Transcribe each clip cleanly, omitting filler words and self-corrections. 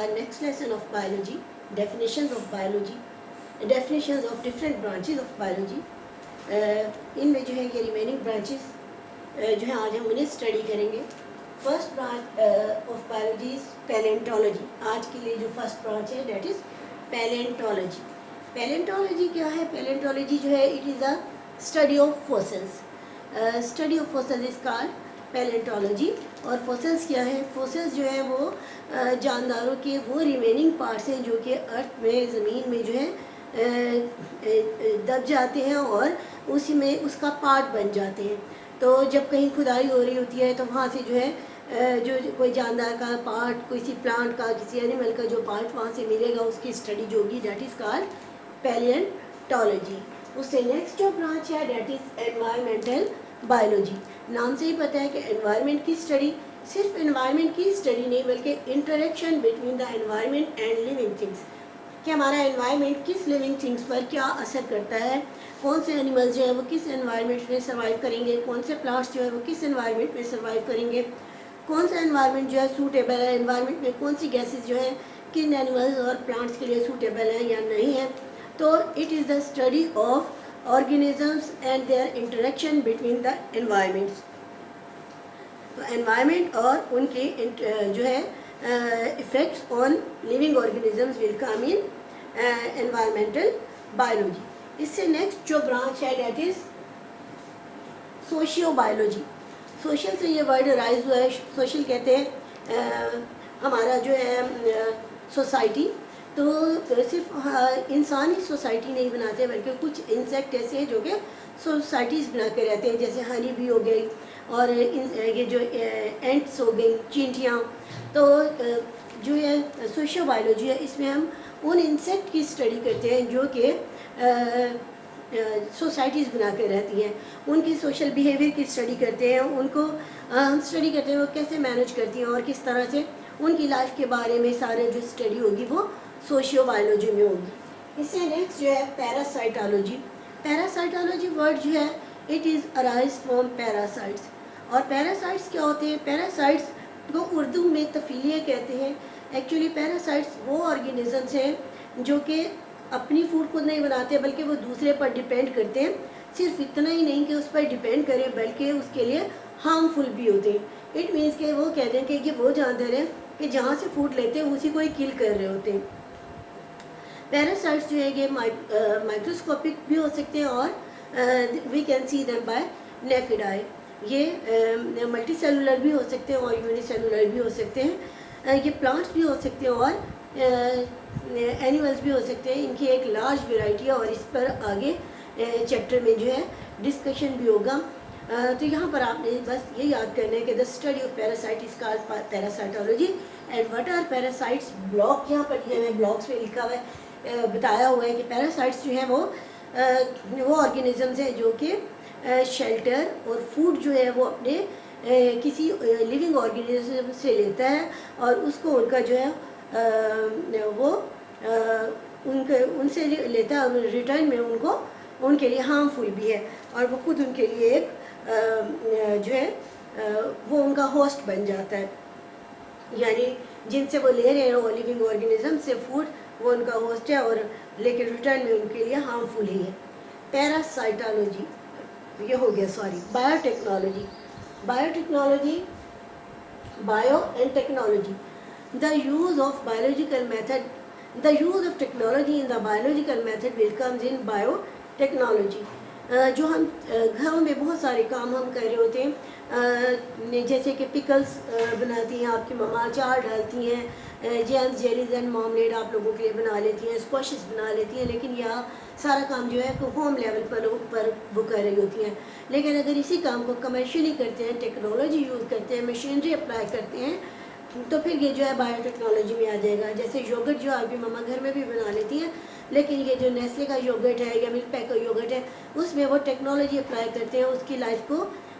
our next lesson of biology, definitions of biology, definitions of different branches of biology. इनमें जो है ये remaining branches जो है आज हम उन्हें स्टडी करेंगे. First branch of biology is palaeontology. आज के लिए जो फर्स्ट ब्रांच है डेट इज पैलेंटोलॉजी. पैलेंटोलॉजी क्या है? पैलेंटोलॉजी जो है it is a study of fossils. Study of fossils is called palaeontology. और फॉसिल्स क्या है? फॉसिल्स जो है वो जानदारों के वो रिमेनिंग पार्ट्स हैं जो कि अर्थ में, ज़मीन में जो है दब जाते हैं और उसी में उसका पार्ट बन जाते हैं. तो जब कहीं खुदाई हो रही होती है तो वहाँ से जो है जो कोई जानदार का पार्ट, किसी प्लांट का, किसी एनिमल का जो पार्ट वहाँ से मिलेगा उसकी स्टडी जो होगी डेट इज़ कॉल्ड पैलेंटोलॉजी. उससे नेक्स्ट जो ब्रांच है डेट इज़ एनवायरमेंटल बायोलॉजी. नाम से ही पता है कि एनवायरनमेंट की स्टडी सिर्फ एनवायरनमेंट की स्टडी नहीं बल्कि interaction between the environment and living things, कि हमारा एनवायरनमेंट किस लिविंग थिंग्स पर क्या असर करता है, कौन से एनिमल्स जो है वो किस एनवायरनमेंट में सर्वाइव करेंगे, कौन से प्लांट्स जो है वो किस एनवायरनमेंट में सर्वाइव करेंगे, कौन सा एनवायरनमेंट जो है सूटेबल है, एनवायरनमेंट में कौन सी गैसेस जो है किन एनिमल्स और प्लांट्स के लिए सूटेबल है या नहीं है. तो it is the study of organisms and there interaction between the environments. तो एनवायरनमेंट और उनके जो है effects on living organisms will come in environmental biology. इससे नेक्स्ट जो ब्रांच है that is socio biology. Social से ये वर्ड राइज हुआ है. सोशल कहते हैं हमारा जो है सोसाइटी. तो सिर्फ इंसान ही सोसाइटी नहीं बनाते बल्कि कुछ इंसेक्ट ऐसे हैं जो कि सोसाइटीज़ बना के रहते हैं, जैसे हनी बी हो गई और ये जो एंट्स हो गई, चींटियाँ. तो जो है सोशियो बायोलॉजी है, इसमें हम उन इंसेक्ट की स्टडी करते हैं जो कि सोसाइटीज़ बना के रहती हैं. उनकी सोशल बिहेवियर की स्टडी करते हैं, उनको हम स्टडी करते हैं वो कैसे मैनेज करती हैं और किस तरह से उनकी लाइफ के बारे में सारे जो स्टडी होगी वो सोशियो बायोलॉजी में होगी. इससे नेक्स्ट जो है पैरासाइटोलॉजी. पैरासाइटोलॉजी वर्ड जो है it is arise from parasites. और पैरासाइट्स क्या होते हैं? पैरासाइट्स को उर्दू में तफीलिया कहते हैं. एक्चुअली पैरासाइट्स वो ऑर्गेनिजम्स हैं जो कि अपनी फूड खुद नहीं बनाते बल्कि वो दूसरे पर डिपेंड करते हैं. सिर्फ इतना ही नहीं कि उस पर डिपेंड करें बल्कि उसके लिए हार्मफुल भी होते हैं. इट मीन्स कि वो कहते हैं कि ये वो जानवर हैं कि जहाँ से फूड लेते हैं उसी को ही किल कर रहे होते हैं. पैरासाइट्स जो है ये माइक्रोस्कोपिक भी हो सकते हैं और we can see them by naked eye. ये मल्टी सेलुलर भी हो सकते हैं और यूनिसेलुलर भी हो सकते हैं. ये प्लांट्स भी हो सकते हैं और एनिमल्स भी हो सकते हैं. इनकी एक लार्ज वेराइटी है और इस पर आगे चैप्टर में जो है डिस्कशन भी होगा. तो यहाँ पर आपने बस ये याद करना है कि the study of parasite is called parasitology and what are parasites. Block यहाँ पर दिए हुए ब्लॉक्स में लिखा हुआ है, बताया हुआ है कि पैरासाइट्स जो हैं वो ऑर्गेनिजम्स हैं जो कि शेल्टर और फूड जो है वो अपने किसी लिविंग ऑर्गेनिज्म से लेता है और उसको उनका जो है वो उनसे लेता है और रिटर्न में उनको उनके लिए हार्मफुल भी है और वो खुद उनके लिए एक जो है वो उनका होस्ट बन जाता है. यानी जिनसे वो ले रहे हैं वो लिविंग ऑर्गेनिज्म से फूड, वो उनका होस्ट है और लेकिन रिटर्न में उनके लिए हार्मफुल ही है. पैरासाइटोलॉजी ये हो गया. Sorry, biotechnology. Biotechnology, bio and technology. The use of biological method, the use of technology in the biological method will comes in biotechnology. जो हम घरों में बहुत सारे काम हम कर रहे होते हैं, जैसे कि पिकल्स बनाती हैं आपकी मम्मा, अचार डालती हैं, जैम्स, जेलीज एंड मार्मलेड आप लोगों के लिए बना लेती हैं, स्क्वैशेस बना लेती हैं. लेकिन यह सारा काम जो है होम लेवल पर वो कर रही होती हैं. लेकिन अगर इसी काम को कमर्शियली करते हैं, टेक्नोलॉजी यूज़ करते हैं, मशीनरी अप्लाई करते हैं, तो फिर ये जो है बायोटेक्नोलॉजी में आ जाएगा. जैसे योगर्ट जो आपकी मम्मा घर में भी बना लेती हैं, लेकिन ये जो नेस्ले का योगर्ट है या मिल्क पैक का योगर्ट है उसमें वो टेक्नोलॉजी अप्लाई करते हैं, उसकी लाइफ को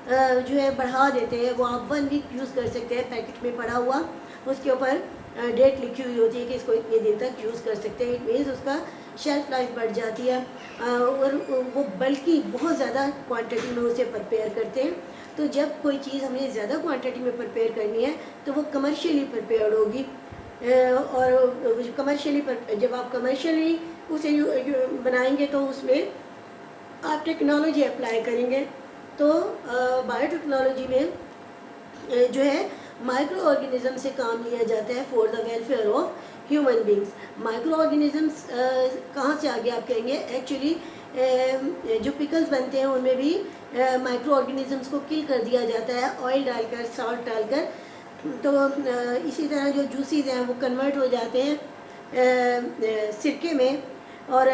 जो है बढ़ा देते हैं. वो आप 1 वीक यूज़ कर सकते हैं पैकेट में पड़ा हुआ, उसके ऊपर डेट लिखी हुई होती है कि इसको इतने दिन तक यूज़ कर सकते हैं. इट मीन्स उसका शेल्फ लाइफ बढ़ जाती है और वो बल्कि बहुत ज़्यादा क्वांटिटी में उसे प्रिपेयर करते हैं. तो जब कोई चीज़ हमें ज़्यादा क्वांटिटी में प्रिपेयर करनी है तो वो कमर्शियली प्रिपेयर्ड होगी. और कमर्शियली जब आप कमर्शियली उसे बनाएंगे तो उसमें आप टेक्नोलॉजी अप्लाई करेंगे। तो बायोटेक्नोलॉजी में जो है माइक्रो ऑर्गेनिज्म से काम लिया जाता है for the welfare of human beings. Micro organisms कहाँ से आगे आप कहेंगे, एक्चुअली जो पिकल्स बनते हैं उनमें भी माइक्रो ऑर्गेनिजम्स को किल कर दिया जाता है ऑयल डालकर, सॉल्ट डालकर। तो इसी तरह जो जूसेस हैं वो कन्वर्ट हो जाते हैं सिरके में और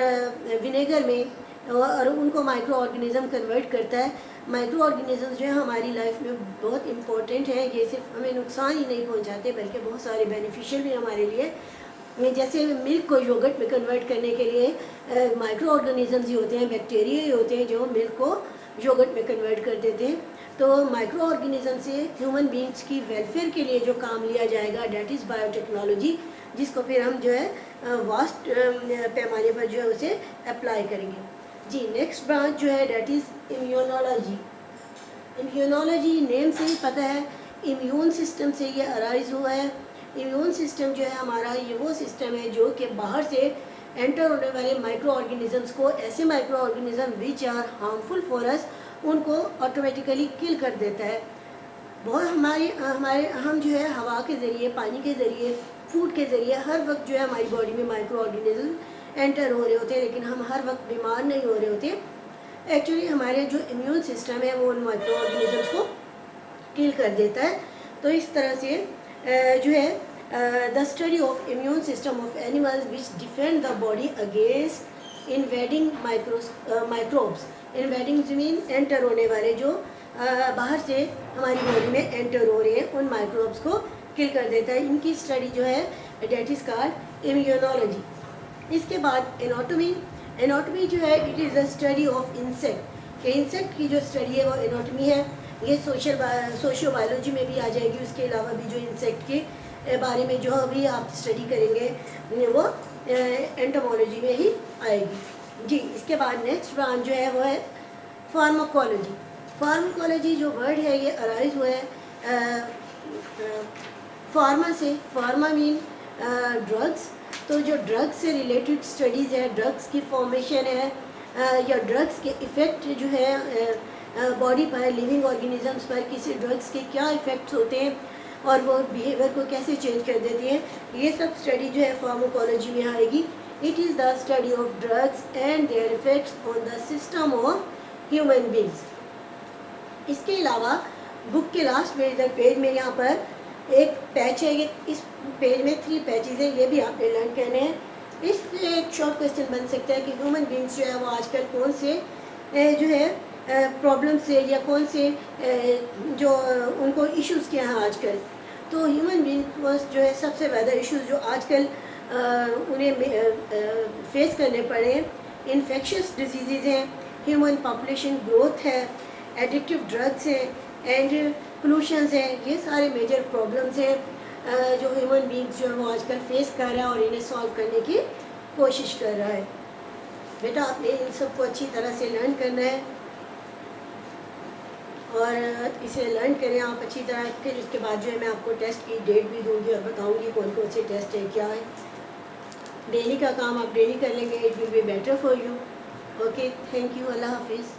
विनेगर में, और उनको माइक्रो ऑर्गेनिज्म कन्वर्ट करता है। माइक्रो ऑर्गेनिजम्स जो है हमारी लाइफ में बहुत इंपॉर्टेंट है। ये सिर्फ हमें नुकसान ही नहीं पहुंचाते बल्कि बहुत सारे बेनिफिशियल भी हमारे लिए। जैसे मिल्क को योगर्ट में कन्वर्ट करने के लिए माइक्रो ऑर्गेनिजम्स ही होते हैं, बैक्टीरिया ही होते हैं जो मिल्क को योगर्ट में कन्वर्ट कर देते हैं। तो माइक्रो ऑर्गेनिज्म से ह्यूमन बींग्स की वेलफेयर के लिए जो काम लिया जाएगा डैट इज़ बायोटेक्नोलॉजी, जिसको फिर हम जो है वास्ट पैमाने पर जो है उसे अप्लाई करेंगे। जी, नेक्स्ट ब्रांच जो है that is immunology. Immunology name से ही पता है इम्यून सिस्टम से ये अराइज हुआ है। इम्यून सिस्टम जो है हमारा ये वो सिस्टम है जो कि बाहर से एंटर होने वाले माइक्रो ऑर्गेनिजम्स को, ऐसे micro organism which are harmful for us, उनको ऑटोमेटिकली किल कर देता है। बहुत हमारे हम जो है हवा के ज़रिए, पानी के ज़रिए, फूड के ज़रिए हर वक्त जो है हमारी बॉडी में माइक्रो ऑर्गेनिज्म एंटर हो रहे होते हैं, लेकिन हम हर वक्त बीमार नहीं हो रहे होते। एक्चुअली हमारे जो इम्यून सिस्टम है वो उन माइक्रो ऑर्गेनिजम्स को किल कर देता है। तो इस तरह से जो है the study of immune system of animals which defend the body against invading microbes. Invading mean enter होने वाले जो बाहर से हमारी बॉडी में एंटर हो रहे हैं उन माइक्रोब्स को किल कर देता है। इनकी स्टडी जो है डेट इज़ कॉल्ड इम्यूनोलॉजी। इसके बाद एनाटॉमी। एनाटॉमी जो है it is the study of insect. Insect की जो स्टडी है वो एनाटॉमी है। ये सोशियो बायोलॉजी में भी आ जाएगी। उसके अलावा भी जो इंसेक्ट के बारे में जो अभी आप स्टडी करेंगे वो एंटोमोलॉजी में ही आएगी। जी, इसके बाद नेक्स्ट ब्रांच जो है वो है फार्माकोलॉजी। फार्माकोलॉजी जो वर्ड है ये अराइज हुआ है फार्मा से। Pharma mean drugs. तो जो ड्रग्स से रिलेटेड स्टडीज़ है, ड्रग्स की फॉर्मेशन है या ड्रग्स के इफ़ेक्ट जो है बॉडी पर, लिविंग ऑर्गेनिजम्स पर, किसी ड्रग्स के क्या इफ़ेक्ट्स होते हैं और वो बिहेवियर को कैसे चेंज कर देती हैं, ये सब स्टडी जो है फार्माकोलॉजी में आएगी। It is the study of drugs and there effects on the system of human beings. इसके अलावा बुक के लास्ट पेज में यहाँ पर एक पैच है। ये इस पेज में 3 पैचेज है, ये भी आपने लर्न करने हैं। इससे एक शॉर्ट क्वेश्चन बन सकता है कि ह्यूमन बींग्स जो है वो आजकल कौन से जो है प्रॉब्लम से या कौन से जो उनको इश्यूज़ क्या हैं आजकल। तो ह्यूमन बींग्स जो है सबसे ज़्यादा इश्यूज़ जो आजकल उन्हें फेस करने पड़े हैं, इन्फेक्शियस डिजीज़ हैं, ह्यूमन पॉपुलेशन ग्रोथ है, एडिक्टिव ड्रग्स हैं एंड पोल्यूशंस हैं। ये सारे मेजर प्रॉब्लम्स हैं जो ह्यूमन बींग्स जो है वो आजकल फेस कर रहा है और इन्हें सॉल्व करने की कोशिश कर रहा है। बेटा आपने इन सबको अच्छी तरह से लर्न करना है और इसे लर्न करें आप अच्छी तरह। फिर उसके बाद जो है मैं आपको टेस्ट की डेट भी दूंगी और बताऊंगी कौन कौन से टेस्ट है, क्या है। डेली का काम आप डेली कर लेंगे, it will be better for you. Okay, thank you, अल्लाह हाफिज़।